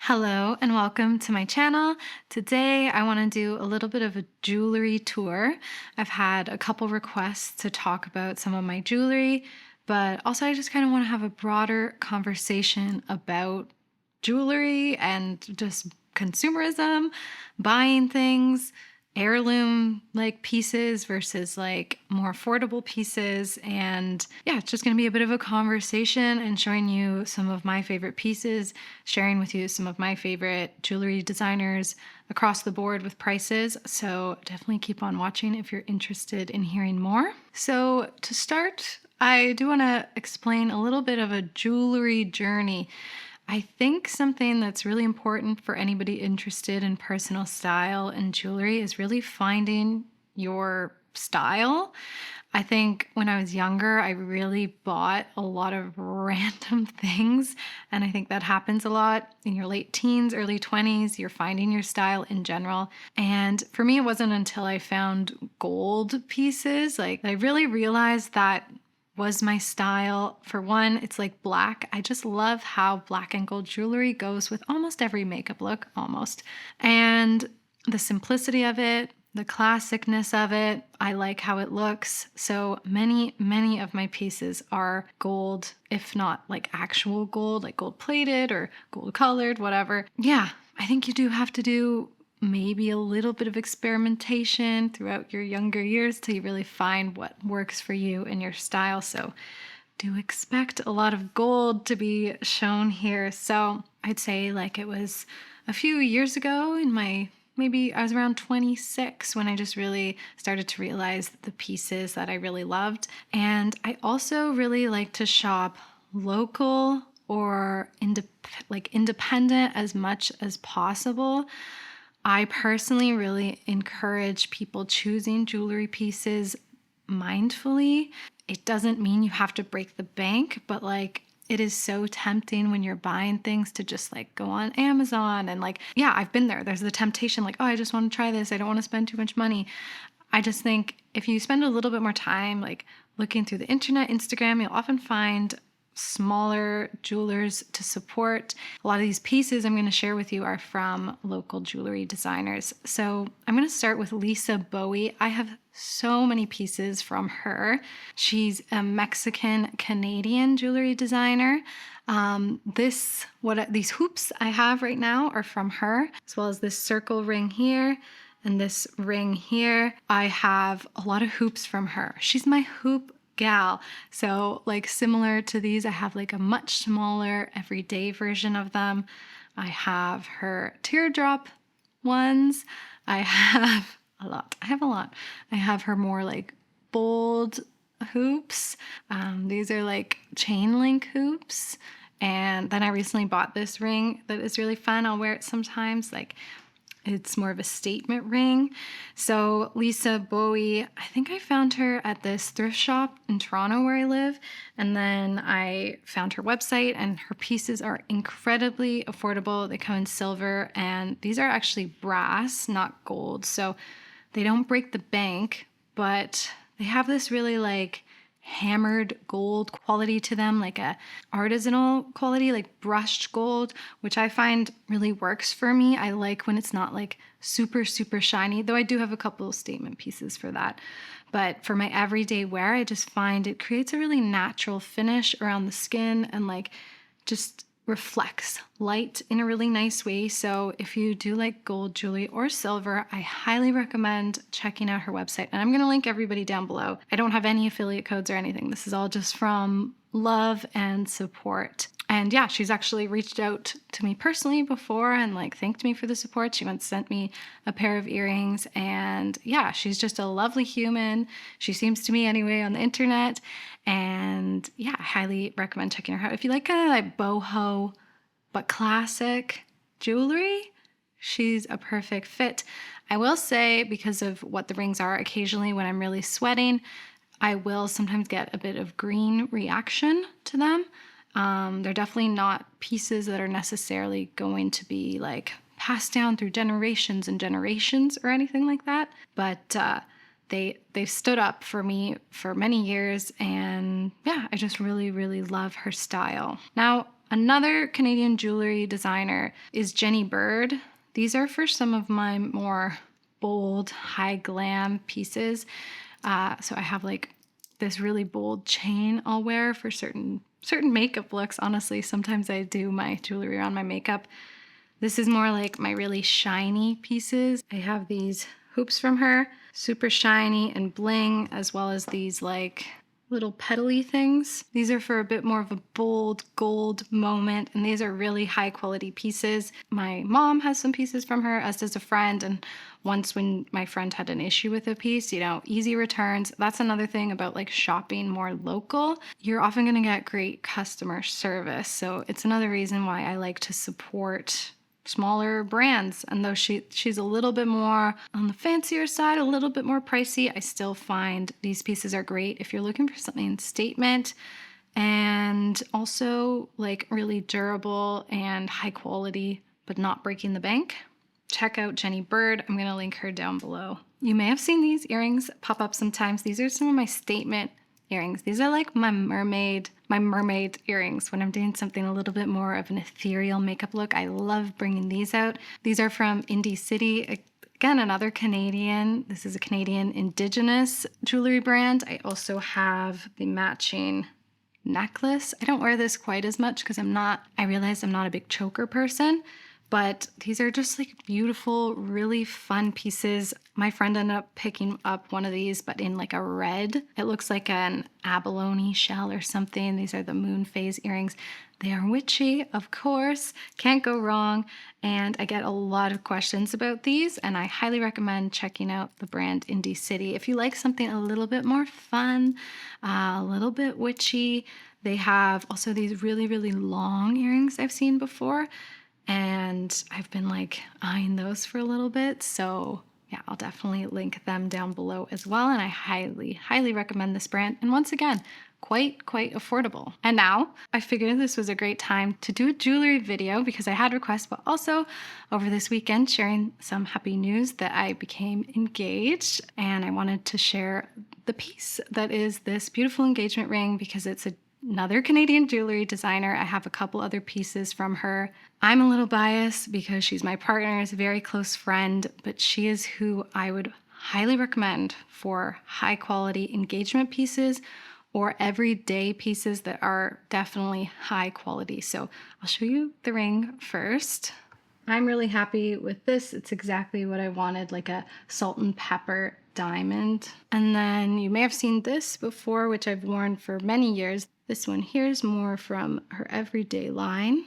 Hello and welcome to my channel. Today I want to do a little bit of a jewelry tour. I've had a couple requests to talk about some of my jewelry, but also I just kind of want to have a broader conversation about jewelry and just consumerism, buying things, heirloom like pieces versus like more affordable pieces. And yeah, it's just going to be a bit of a conversation and showing you some of my favorite pieces, sharing with you some of my favorite jewelry designers across the board with prices. So definitely keep on watching if you're interested in hearing more. So to start, I do want to explain a little bit of a jewelry journey. I think something that's really important for anybody interested in personal style and jewelry is really finding your style. I think when I was younger, I really bought a lot of random things. And I think that happens a lot in your late teens, early 20s. You're finding your style in general. And for me, it wasn't until I found gold pieces, like I really realized that was my style. For one, it's like black. I just love how black and gold jewelry goes with almost every makeup look, almost. And the simplicity of it, the classicness of it, I like how it looks. So many of my pieces are gold, if not like actual gold, like gold plated or gold colored, whatever. Yeah, I think you do have to do maybe a little bit of experimentation throughout your younger years till you really find what works for you and your style. So do expect a lot of gold to be shown here. So I'd say like it was a few years ago maybe I was around 26 when I just really started to realize the pieces that I really loved. And I also really like to shop local or independent as much as possible. I personally really encourage people choosing jewelry pieces mindfully. It doesn't mean you have to break the bank, but like it is so tempting when you're buying things to just like go on Amazon and like, yeah, I've been there. There's the temptation like, oh, I just want to try this. I don't want to spend too much money. I just think if you spend a little bit more time like looking through the internet, Instagram, you'll often find smaller jewelers to support. A lot of these pieces I'm going to share with you are from local jewelry designers. So I'm going to start with Lisa Bowie. I have so many pieces from her. She's a Mexican Canadian jewelry designer. These hoops I have right now are from her, as well as this circle ring here and this ring here. I have a lot of hoops from her. She's my hoop gal. So like similar to these, I have like a much smaller everyday version of them. I have her teardrop ones. I have a lot. I have her more like bold hoops. These are like chain link hoops. And then I recently bought this ring that is really fun. I'll wear it sometimes. Like it's more of a statement ring. So Lisa Bowie, I think I found her at this thrift shop in Toronto where I live. And then I found her website and her pieces are incredibly affordable. They come in silver and these are actually brass, not gold. So they don't break the bank, but they have this really like hammered gold quality to them, like a artisanal quality, like brushed gold, which I find really works for me. I like when it's not like super shiny, though I do have a couple of statement pieces for that. But for my everyday wear, I just find it creates a really natural finish around the skin and like just reflects light in a really nice way. So if you do like gold jewelry or silver, I highly recommend checking out her website. And I'm going to link everybody down below. I don't have any affiliate codes or anything. This is all just from love and support. And yeah, she's actually reached out to me personally before and like thanked me for the support. She once sent me a pair of earrings and yeah, she's just a lovely human. She seems to me anyway on the internet. And yeah, I highly recommend checking her out. If you like kind of like boho but classic jewelry, she's a perfect fit. I will say, because of what the rings are, occasionally when I'm really sweating, I will sometimes get a bit of green reaction to them. They're definitely not pieces that are necessarily going to be like passed down through generations and generations or anything like that. But they've stood up for me for many years, and yeah, I just really love her style. Now, Another Canadian jewelry designer is Jenny Bird. These are for some of my more bold, high glam pieces. So I have like this really bold chain I'll wear for certain makeup looks. Honestly, sometimes I do my jewelry on my makeup. This is more like my really shiny pieces. I have these hoops from her, super shiny and bling, as well as these like little petally things. These are for a bit more of a bold gold moment, and these are really high quality pieces. My mom has some pieces from her, as does a friend, and once when my friend had an issue with a piece, easy returns. That's another thing about like shopping more local. You're often going to get great customer service. So it's another reason why I like to support smaller brands. And though she's a little bit more on the fancier side, a little bit more pricey, I still find these pieces are great if you're looking for something in statement and also like really durable and high quality, but not breaking the bank. Check out Jenny Bird. I'm going to link her down below. You may have seen these earrings pop up sometimes. These are some of my statement earrings. These are like my mermaid earrings when I'm doing something a little bit more of an ethereal makeup look. I love bringing these out. These are from Indi City. Again, another Canadian. This is a Canadian Indigenous jewelry brand. I also have the matching necklace. I don't wear this quite as much because I realize I'm not a big choker person, but these are just like beautiful, really fun pieces. My friend ended up picking up one of these, but in like a red. It looks like an abalone shell or something. These are the moon phase earrings. They are witchy, of course. Can't go wrong. And I get a lot of questions about these, and I highly recommend checking out the brand Indi City. If you like something a little bit more fun, a little bit witchy, they have also these really, really long earrings I've seen before. And I've been like eyeing those for a little bit. So yeah, I'll definitely link them down below as well. And I highly, highly recommend this brand. And once again, quite affordable. And now I figured this was a great time to do a jewelry video because I had requests, but also over this weekend sharing some happy news that I became engaged. And I wanted to share the piece that is this beautiful engagement ring because it's another Canadian jewelry designer. I have a couple other pieces from her. I'm a little biased because she's my partner's very close friend, but she is who I would highly recommend for high quality engagement pieces or everyday pieces that are definitely high quality. So I'll show you the ring first. I'm really happy with this. It's exactly what I wanted, like a salt and pepper diamond. And then you may have seen this before, which I've worn for many years. This one here is more from her everyday line,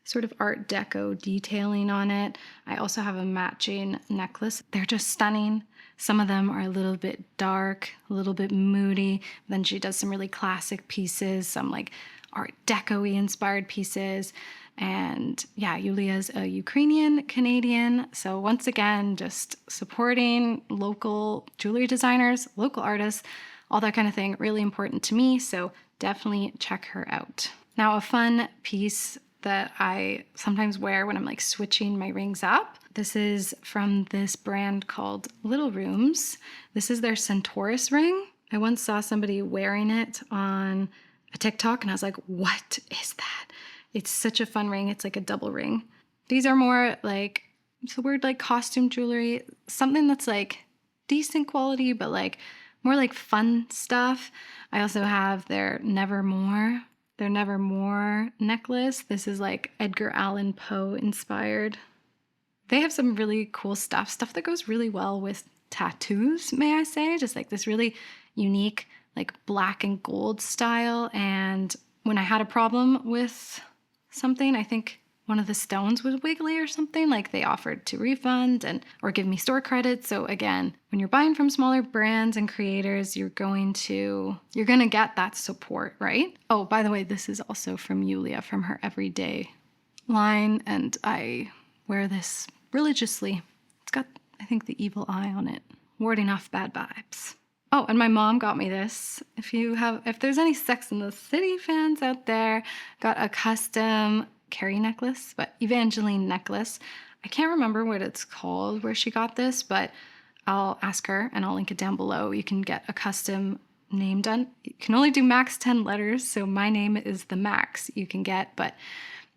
sort of Art Deco detailing on it. I also have a matching necklace. They're just stunning. Some of them are a little bit dark, a little bit moody. Then she does some really classic pieces, some like Art Deco-y inspired pieces. And yeah, Yuliya's a Ukrainian Canadian. So once again, just supporting local jewelry designers, local artists, all that kind of thing, really important to me. So definitely check her out. Now, a fun piece that I sometimes wear when I'm like switching my rings up. This is from this brand called Little Rooms. This is their Centaurus ring. I once saw somebody wearing it on a TikTok and I was like, what is that? It's such a fun ring. It's like a double ring. These are more like, it's the word like costume jewelry, something that's like decent quality, but like more like fun stuff. I also have their Nevermore necklace. This is like Edgar Allan Poe inspired. They have some really cool stuff that goes really well with tattoos, may I say, just like this really unique like black and gold style. And when I had a problem with something, I think one of the stones was wiggly or something, like they offered to refund or give me store credit. So again, when you're buying from smaller brands and creators, you're going to get that support, right? Oh, by the way, this is also from Yuliya, from her everyday line, and I wear this religiously. It's got, I think, the evil eye on it, warding off bad vibes. Oh, and my mom got me this. If there's any Sex and the City fans out there, got a custom Carrie necklace, but Evangeline necklace. I can't remember what it's called where she got this, but I'll ask her and I'll link it down below. You can get a custom name done. You can only do max 10 letters, so my name is the max you can get, but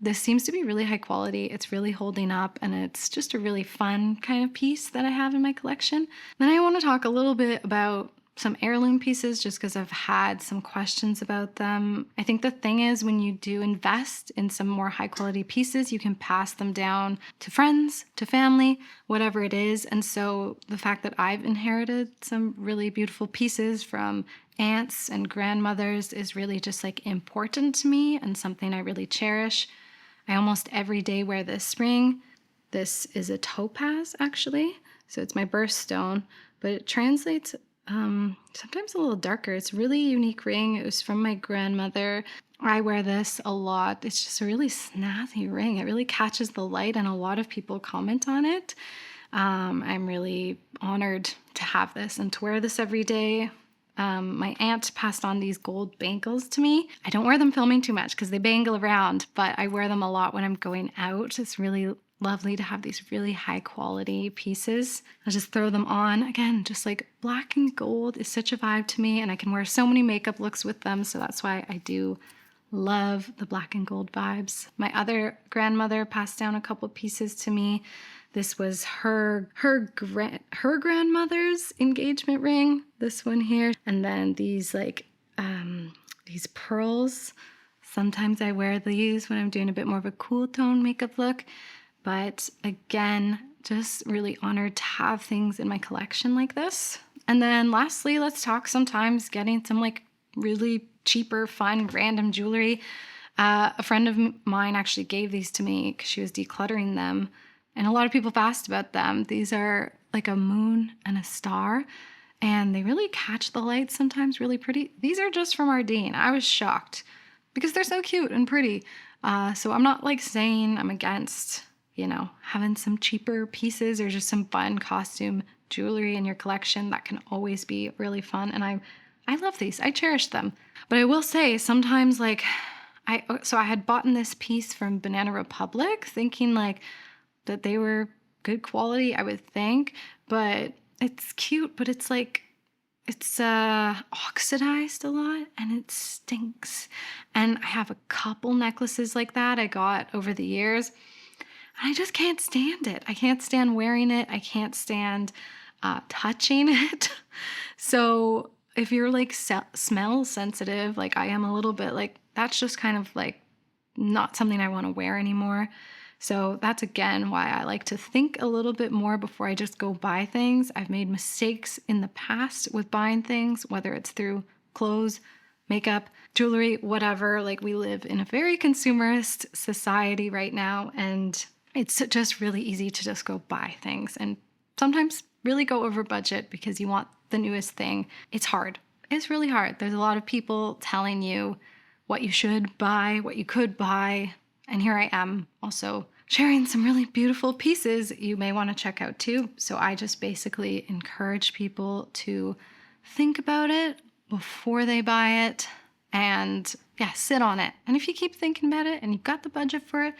this seems to be really high quality. It's really holding up, and it's just a really fun kind of piece that I have in my collection. Then I want to talk a little bit about some heirloom pieces just because I've had some questions about them. I think the thing is, when you do invest in some more high quality pieces, you can pass them down to friends, to family, whatever it is. And so the fact that I've inherited some really beautiful pieces from aunts and grandmothers is really just like important to me and something I really cherish. I almost every day wear this ring. This is a topaz, actually. So it's my birthstone, but it translates sometimes a little darker. It's a really unique ring. It was from my grandmother. I wear this a lot. It's just a really snazzy ring. It really catches the light, and a lot of people comment on it. I'm really honored to have this and to wear this every day. My aunt passed on these gold bangles to me. I don't wear them filming too much because they bangle around, but I wear them a lot when I'm going out. It's really lovely to have these really high quality pieces. I'll just throw them on. Again, just like black and gold is such a vibe to me, and I can wear so many makeup looks with them. So that's why I do love the black and gold vibes. My other grandmother passed down a couple pieces to me. This was her grandmother's engagement ring, this one here. And then these these pearls. Sometimes I wear these when I'm doing a bit more of a cool tone makeup look. But again, just really honored to have things in my collection like this. And then lastly, let's talk sometimes getting some like really cheaper, fun, random jewelry. A friend of mine actually gave these to me because she was decluttering them. And a lot of people have asked about them. These are like a moon and a star, and they really catch the light sometimes really pretty. These are just from Ardeen. I was shocked because they're so cute and pretty. So I'm not like saying I'm against, having some cheaper pieces or just some fun costume jewelry in your collection. That can always be really fun. And I love these. I cherish them. But I will say sometimes I had bought this piece from Banana Republic thinking like that they were good quality, I would think, but it's cute, but it's like, it's oxidized a lot and it stinks. And I have a couple necklaces like that I got over the years. I just can't stand it. I can't stand wearing it. I can't stand touching it. So if you're like smell sensitive, like I am a little bit, like that's just kind of like not something I want to wear anymore. So that's again why I like to think a little bit more before I just go buy things. I've made mistakes in the past with buying things, whether it's through clothes, makeup, jewelry, whatever. Like we live in a very consumerist society right now, and it's just really easy to just go buy things and sometimes really go over budget because you want the newest thing. It's hard. It's really hard. There's a lot of people telling you what you should buy, what you could buy. And here I am also sharing some really beautiful pieces you may want to check out too. So I just basically encourage people to think about it before they buy it and sit on it. And if you keep thinking about it and you've got the budget for it,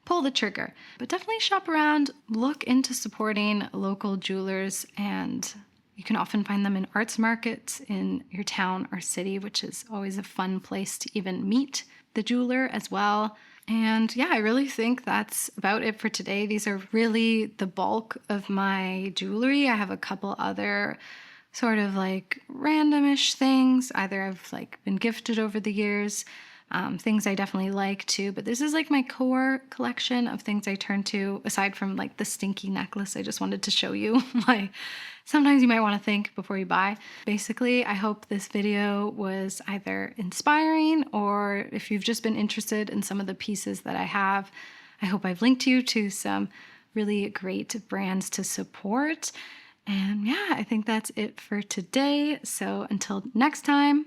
pull the trigger. But definitely shop around, look into supporting local jewelers, and you can often find them in arts markets in your town or city, which is always a fun place to even meet the jeweler as well. And I really think that's about it for today. These are really the bulk of my jewelry. I have a couple other sort of like randomish things. Either I've like been gifted over the years, things I definitely like too. But this is like my core collection of things I turn to, aside from like the stinky necklace I just wanted to show you. Sometimes you might want to think before you buy. Basically, I hope this video was either inspiring, or if you've just been interested in some of the pieces that I have, I hope I've linked you to some really great brands to support. And I think that's it for today. So until next time,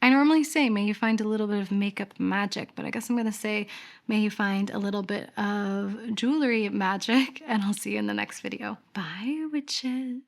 I normally say, may you find a little bit of makeup magic, but I guess I'm going to say, may you find a little bit of jewelry magic, and I'll see you in the next video. Bye, witches.